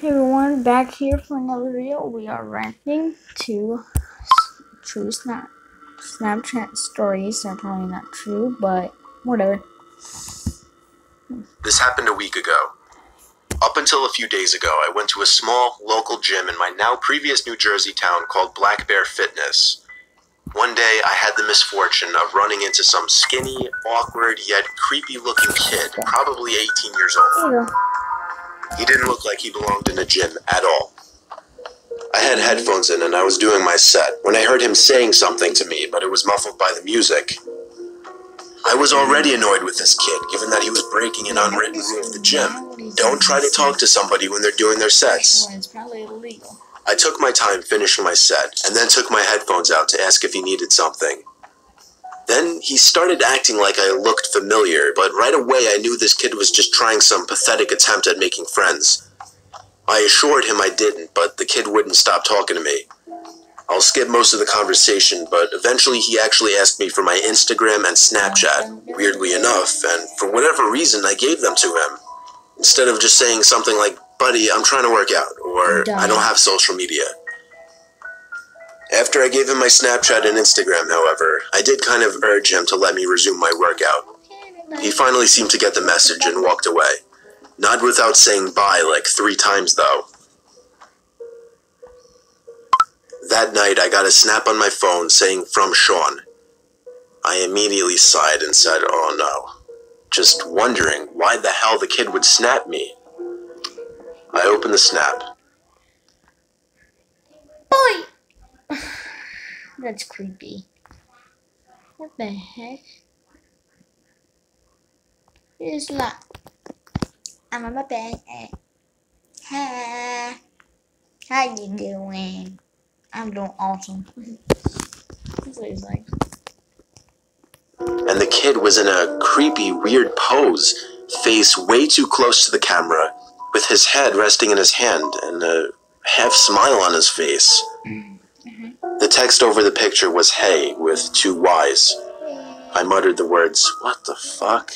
Hey everyone, back here for another video. We are reacting to true Snapchat stories. They're probably not true, but whatever. This happened a week ago. Up until a few days ago, I went to a small, local gym in my now previous New Jersey town called Black Bear Fitness. One day, I had the misfortune of running into some skinny, awkward, yet creepy-looking kid, probably 18 years There you old. He didn't look like he belonged in a gym at all. I had headphones in and I was doing my set when I heard him saying something to me, but it was muffled by the music. I was already annoyed with this kid, given that he was breaking an unwritten rule of the gym. Don't try to talk to somebody when they're doing their sets. It's probably illegal. I took my time finishing my set, and then took my headphones out to ask if he needed something. Then he started acting like I looked familiar, but right away I knew this kid was just trying some pathetic attempt at making friends. I assured him I didn't, but the kid wouldn't stop talking to me. I'll skip most of the conversation, but eventually he actually asked me for my Instagram and Snapchat, weirdly enough, and for whatever reason I gave them to him. Instead of just saying something like, "Buddy, I'm trying to work out," or "I don't have social media." After I gave him my Snapchat and Instagram, however, I did kind of urge him to let me resume my workout. He finally seemed to get the message and walked away. Not without saying bye like 3 times, though. That night, I got a snap on my phone saying "from Sean." I immediately sighed and said, "Oh no." Just wondering why the hell the kid would snap me. I opened the snap. Boy! That's creepy. What the heck? It's like, I'm on my bed. Hi. How you doing? I'm doing awesome. That's what he's like. And the kid was in a creepy, weird pose, face way too close to the camera, with his head resting in his hand and a half smile on his face. The text over the picture was "Hey" with 2 Y's. I muttered the words, "What the fuck?"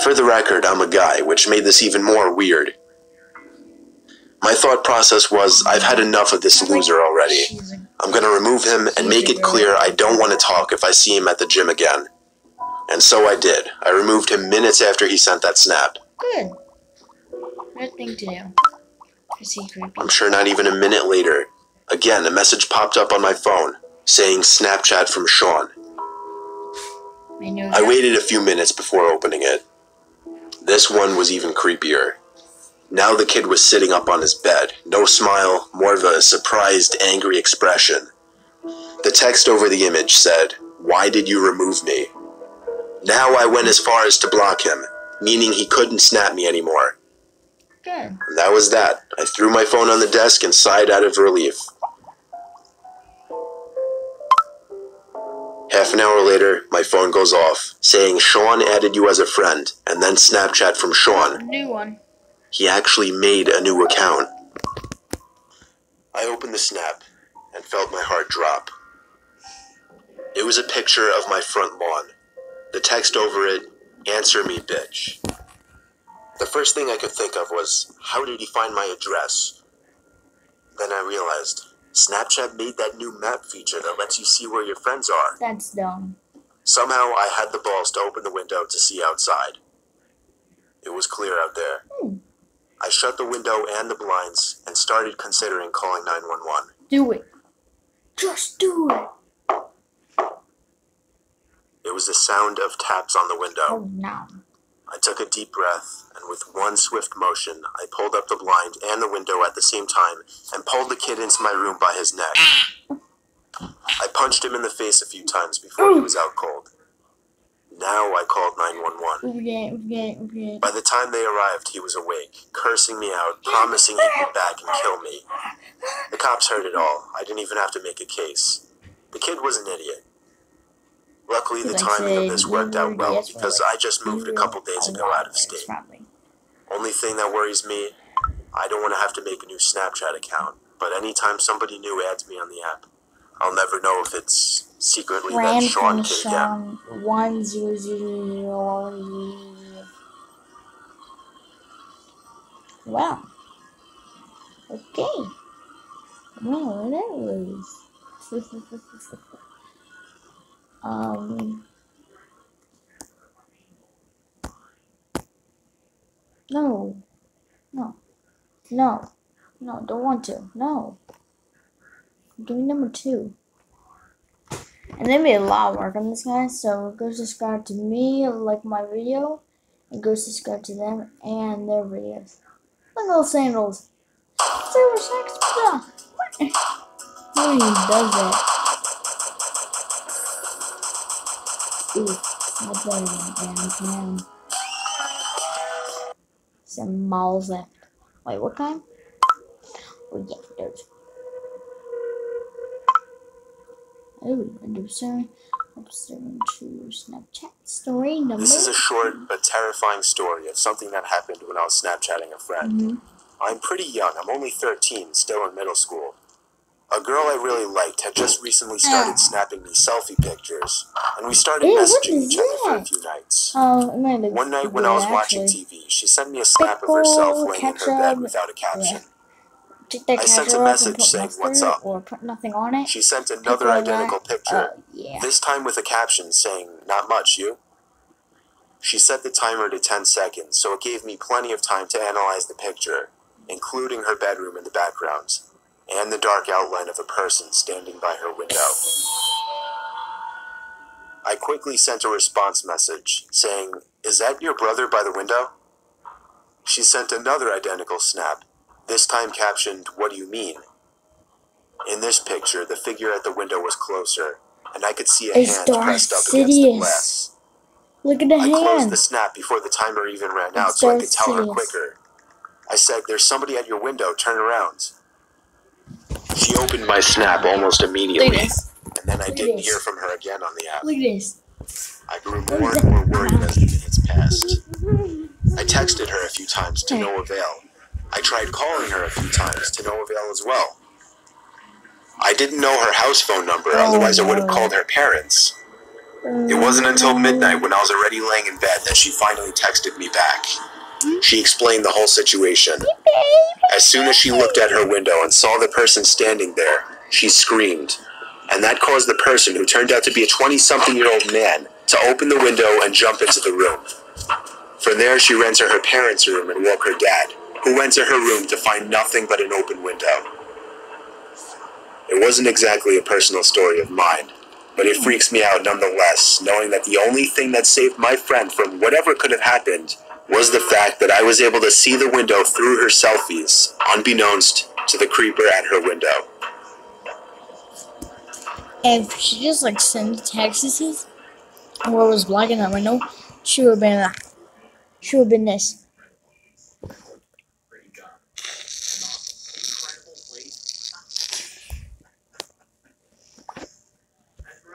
For the record, I'm a guy, which made this even more weird. My thought process was, I've had enough of this loser already. I'm gonna remove him and make it clear I don't want to talk if I see him at the gym again. And so I did. I removed him minutes after he sent that snap. Good. Good thing to do. Is he creepy? I'm sure not even a minute later, again, a message popped up on my phone, saying "Snapchat from Sean." I waited a few minutes before opening it. This one was even creepier. Now the kid was sitting up on his bed, no smile, more of a surprised, angry expression. The text over the image said, "Why did you remove me?" Now I went as far as to block him, meaning he couldn't snap me anymore. Good. And that was that. I threw my phone on the desk and sighed out of relief. Half an hour later, my phone goes off, saying "Sean added you as a friend," and then Snapchat from Sean. New one. He actually made a new account. I opened the snap and felt my heart drop. It was a picture of my front lawn. The text over it, "Answer me, bitch." The first thing I could think of was, how did he find my address? Then I realized, Snapchat made that new map feature that lets you see where your friends are. That's dumb. Somehow I had the balls to open the window to see outside. It was clear out there. I shut the window and the blinds and started considering calling 911. Do it. Just do it. It was the sound of taps on the window. Oh no. I took a deep breath, and with one swift motion, I pulled up the blind and the window at the same time and pulled the kid into my room by his neck. I punched him in the face a few times before he was out cold. Now I called 911. By the time they arrived, he was awake, cursing me out, promising he'd be back and kill me. The cops heard it all. I didn't even have to make a case. The kid was an idiot. Luckily, the timing of this worked out well because I just moved a couple days ago out of state. Only thing that worries me, I don't want to have to make a new Snapchat account, but anytime somebody new adds me on the app, I'll never know if it's secretly that Sean kid again. 1000. Wow. Okay. Well, that was. No. No. No. No, don't want to. No. Give me number 2. And they made a lot of work on this guy, so go subscribe to me, like my video, and go subscribe to them and their videos. Look at those sandals. Silver sex. Nobody does that. Ooh, not better than damn. Some malls left. Wait, what kind? Oh yeah, there's. Oh, observing to Snapchat story number. This is a short but terrifying story of something that happened when I was Snapchatting a friend. I'm pretty young. I'm only 13, still in middle school. A girl I really liked had just recently started snapping me selfie pictures, and we started messaging each other for a few nights. One night when I was watching TV, she sent me a snap of herself laying in her bed without a caption. I sent a message saying, "What's up?" Or put nothing on it. She sent another identical picture, this time with a caption saying, "Not much, you?" She set the timer to 10 seconds, so it gave me plenty of time to analyze the picture, including her bedroom in the background, and the dark outline of a person standing by her window. I quickly sent a response message, saying, "Is that your brother by the window?" She sent another identical snap, this time captioned, "What do you mean?" In this picture, the figure at the window was closer, and I could see a hand pressed up against the glass. Look at the hand. I closed the snap before the timer even ran out so I could tell her quicker. I said, "There's somebody at your window, turn around." She opened my snap almost immediately, and then I didn't hear from her again on the app. Look at this. I grew more and more worried as the minutes passed. I texted her a few times to no avail. I tried calling her a few times to no avail as well. I didn't know her house phone number, otherwise I would have called her parents. It wasn't until midnight when I was already laying in bed that she finally texted me back. She explained the whole situation. As soon as she looked at her window and saw the person standing there, she screamed. And that caused the person, who turned out to be a 20-something-year-old man, to open the window and jump into the room. From there, she ran to her parents' room and woke her dad, who went to her room to find nothing but an open window. It wasn't exactly a personal story of mine, but it freaks me out nonetheless, knowing that the only thing that saved my friend from whatever could have happened was the fact that I was able to see the window through her selfies, unbeknownst to the creeper at her window. If she just like sent texts or was blocking that window, she would have been that. She would have been this.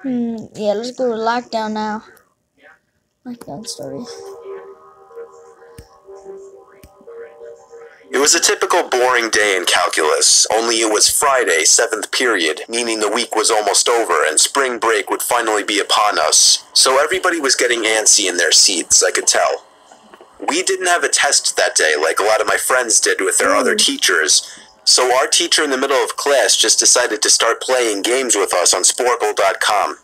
Yeah, let's go to lockdown now. Lockdown stories. It was a typical boring day in calculus, only it was Friday, 7th period, meaning the week was almost over and spring break would finally be upon us. So everybody was getting antsy in their seats, I could tell. We didn't have a test that day like a lot of my friends did with their other teachers, so our teacher in the middle of class just decided to start playing games with us on Sporkle.com.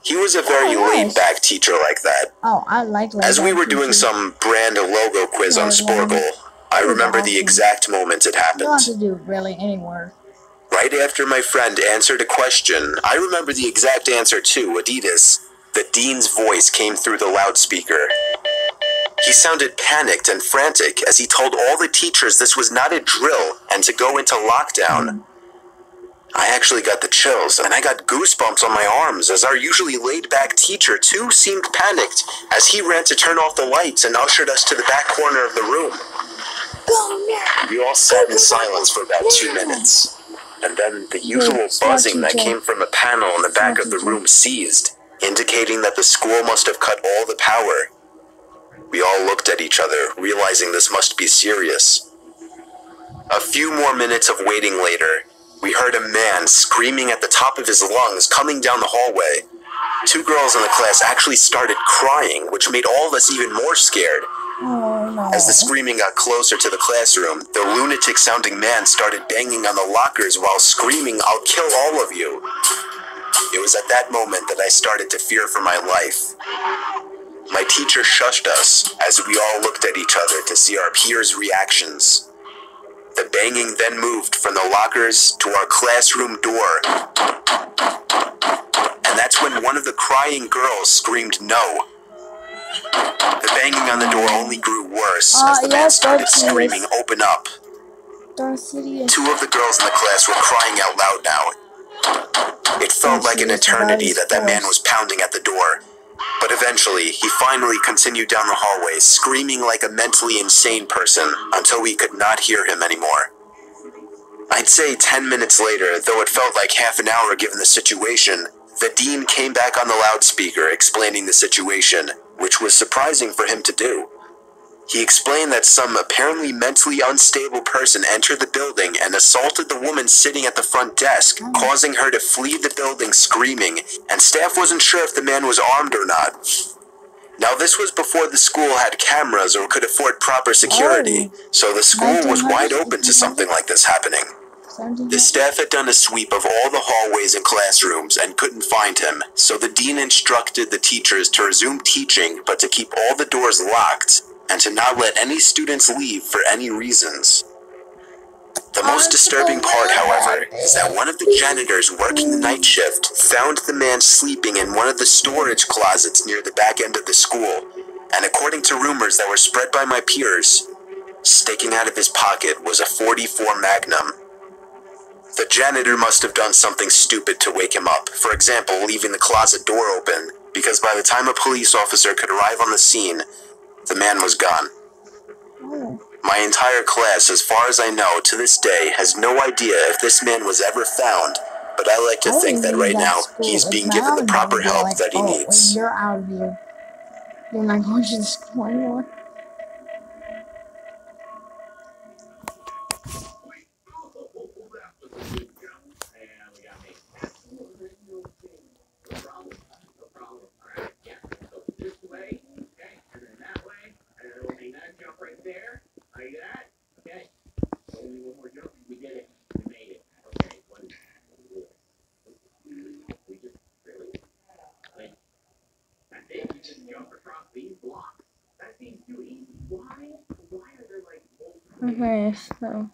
He was a very laid-back teacher like that. Oh, I like that. As we were doing some brand logo quiz on Sporkle, I remember the exact moment it happened. You don't have to do really anywhere. Right after my friend answered a question, I remember the exact answer too, Adidas. The dean's voice came through the loudspeaker. He sounded panicked and frantic as he told all the teachers this was not a drill and to go into lockdown. I actually got the chills, and I got goosebumps on my arms as our usually laid-back teacher, too, seemed panicked as he ran to turn off the lights and ushered us to the back corner of the room. We all sat in silence for about 2 minutes, and then the usual buzzing that came from a panel in the back of the room ceased, indicating that the school must have cut all the power. We all looked at each other, realizing this must be serious. A few more minutes of waiting later, we heard a man screaming at the top of his lungs coming down the hallway. 2 girls in the class actually started crying, which made all of us even more scared, Oh no. As the screaming got closer to the classroom, the lunatic-sounding man started banging on the lockers while screaming, "I'll kill all of you." It was at that moment that I started to fear for my life. My teacher shushed us as we all looked at each other to see our peers' reactions. The banging then moved from the lockers to our classroom door. And that's when one of the crying girls screamed no. The banging on the door only grew worse as the man started screaming, "Open up." Two of the girls in the class were crying out loud now. It felt like an eternity that man was pounding at the door. But eventually, he finally continued down the hallway, screaming like a mentally insane person until we could not hear him anymore. I'd say 10 minutes later, though it felt like half an hour given the situation, the dean came back on the loudspeaker explaining the situation, which was surprising for him to do. He explained that some apparently mentally unstable person entered the building and assaulted the woman sitting at the front desk, causing her to flee the building screaming, and staff wasn't sure if the man was armed or not. Now, this was before the school had cameras or could afford proper security, so the school was wide open to something like this happening. The staff had done a sweep of all the hallways and classrooms and couldn't find him, so the dean instructed the teachers to resume teaching but to keep all the doors locked and to not let any students leave for any reasons. The most disturbing part, however, is that one of the janitors working the night shift found the man sleeping in one of the storage closets near the back end of the school, and according to rumors that were spread by my peers, sticking out of his pocket was a .44 Magnum. The janitor must have done something stupid to wake him up, for example, leaving the closet door open, because by the time a police officer could arrive on the scene, the man was gone. My entire class, as far as I know, to this day, has no idea if this man was ever found, but I like to think that right now, he's being given the proper help that he needs. You're out of here. You're not going to the school anymore. Okay, so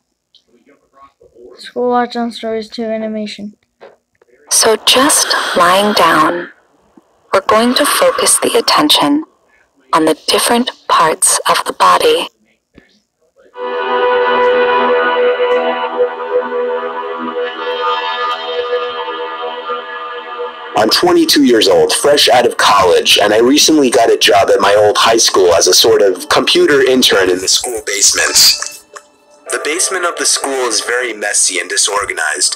school lockdown stories 2 animation. So just lying down, we're going to focus the attention on the different parts of the body. I'm 22 years old, fresh out of college, and I recently got a job at my old high school as a sort of computer intern in the school basement. The basement of the school is very messy and disorganized,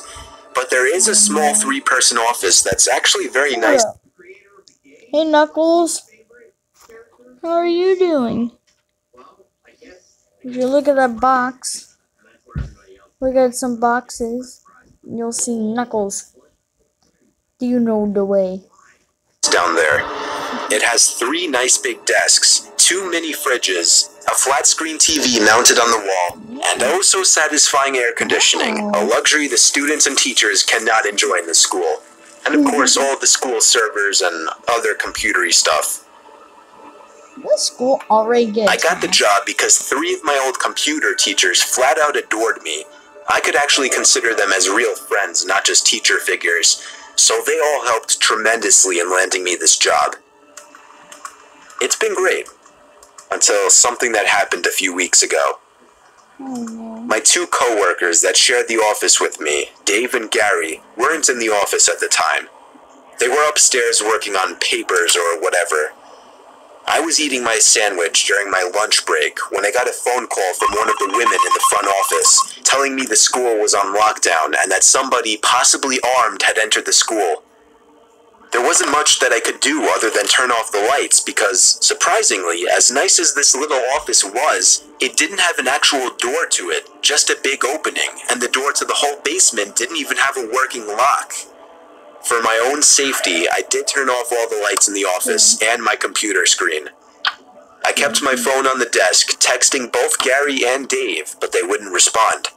but there is a small 3-person office that's actually very nice. Hey Knuckles, how are you doing? If you look at that box, look at some boxes, you'll see Knuckles. Do you know the way? Down there. It has 3 nice big desks, 2 mini fridges, a flat screen TV mounted on the wall, and oh so satisfying air conditioning, a luxury the students and teachers cannot enjoy in the school. And of course all the school servers and other computery stuff. This school already gets. I got the job because 3 of my old computer teachers flat out adored me. I could actually consider them as real friends, not just teacher figures, so they all helped tremendously in landing me this job. It's been great, until something that happened a few weeks ago. My 2 co-workers that shared the office with me, Dave and Gary, weren't in the office at the time. They were upstairs working on papers or whatever. I was eating my sandwich during my lunch break when I got a phone call from one of the women in the front office telling me the school was on lockdown and that somebody, possibly armed, had entered the school. There wasn't much that I could do other than turn off the lights because, surprisingly, as nice as this little office was, it didn't have an actual door to it, just a big opening, and the door to the whole basement didn't even have a working lock. For my own safety, I did turn off all the lights in the office and my computer screen. I kept my phone on the desk, texting both Gary and Dave, but they wouldn't respond.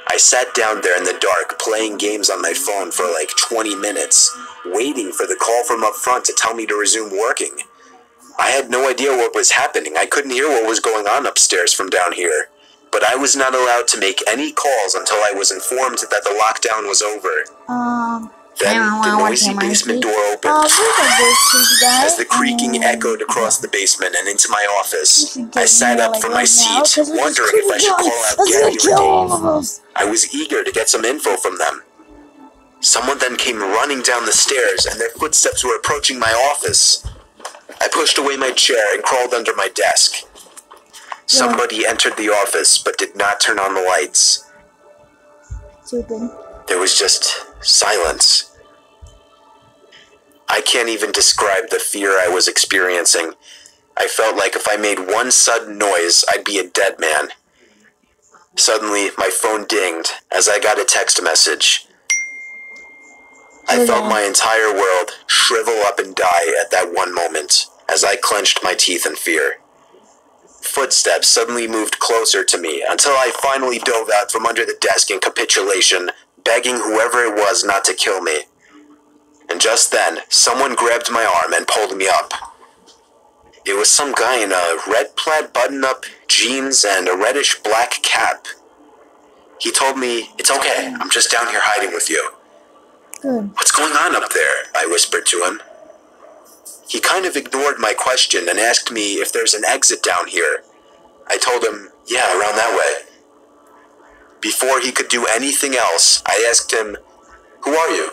I sat down there in the dark, playing games on my phone for like 20 minutes, waiting for the call from up front to tell me to resume working. I had no idea what was happening. I couldn't hear what was going on upstairs from down here. But I was not allowed to make any calls until I was informed that the lockdown was over. Then the noisy basement door opened as the creaking echoed across the basement and into my office. I sat up from my seat, wondering if I should call out Gary or Dave. I was eager to get some info from them. Someone then came running down the stairs, and their footsteps were approaching my office. I pushed away my chair and crawled under my desk. Somebody entered the office but did not turn on the lights. There was just silence. I can't even describe the fear I was experiencing. I felt like if I made one sudden noise, I'd be a dead man. Suddenly, my phone dinged as I got a text message. I felt my entire world shrivel up and die at that one moment as I clenched my teeth in fear. Footsteps suddenly moved closer to me until I finally dove out from under the desk in capitulation, begging whoever it was not to kill me. And just then, someone grabbed my arm and pulled me up. It was some guy in a red plaid button-up, jeans, and a reddish-black cap. He told me, "It's okay, I'm just down here hiding with you." "What's going on up there?" I whispered to him. He kind of ignored my question and asked me if there's an exit down here. I told him, "Yeah, around that way." Before he could do anything else, I asked him, "Who are you?"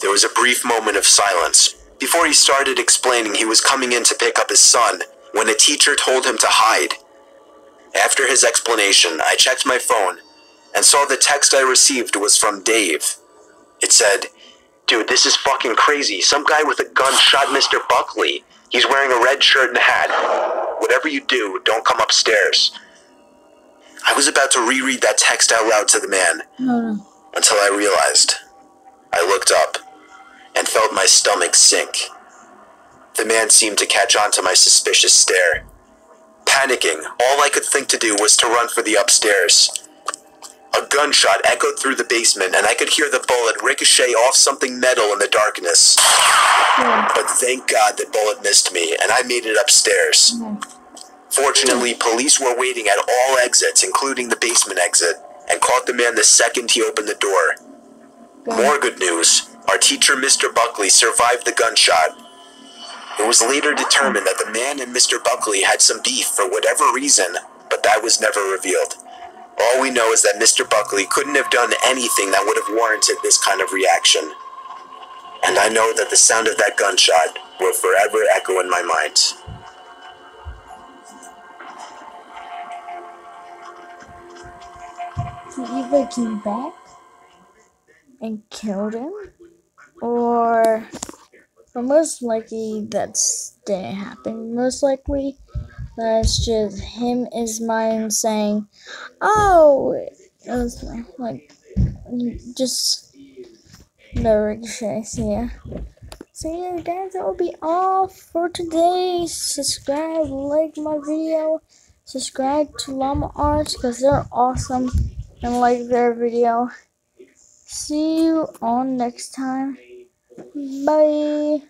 There was a brief moment of silence before he started explaining he was coming in to pick up his son when a teacher told him to hide. After his explanation, I checked my phone and saw the text I received was from Dave. It said, "Dude, this is fucking crazy. Some guy with a gun shot Mr. Buckley. He's wearing a red shirt and hat. Whatever you do, don't come upstairs." I was about to reread that text out loud to the man until I realized. I looked up and felt my stomach sink. The man seemed to catch on to my suspicious stare. Panicking, all I could think to do was to run for the upstairs. A gunshot echoed through the basement, and I could hear the bullet ricochet off something metal in the darkness. But thank God the bullet missed me, and I made it upstairs. Fortunately, police were waiting at all exits, including the basement exit, and caught the man the second he opened the door. More good news, our teacher, Mr. Buckley, survived the gunshot. It was later determined that the man and Mr. Buckley had some beef for whatever reason, but that was never revealed. All we know is that Mr. Buckley couldn't have done anything that would have warranted this kind of reaction. And I know that the sound of that gunshot will forever echo in my mind. He either came back and killed him, or most likely that's didn't happen. Most likely that's just him, his mind saying, "Oh," it was like just the ricochet. So yeah, guys, that will be all for today. Subscribe, like my video, subscribe to Lama Arts because they're awesome, and like their video. See you on next time. Bye.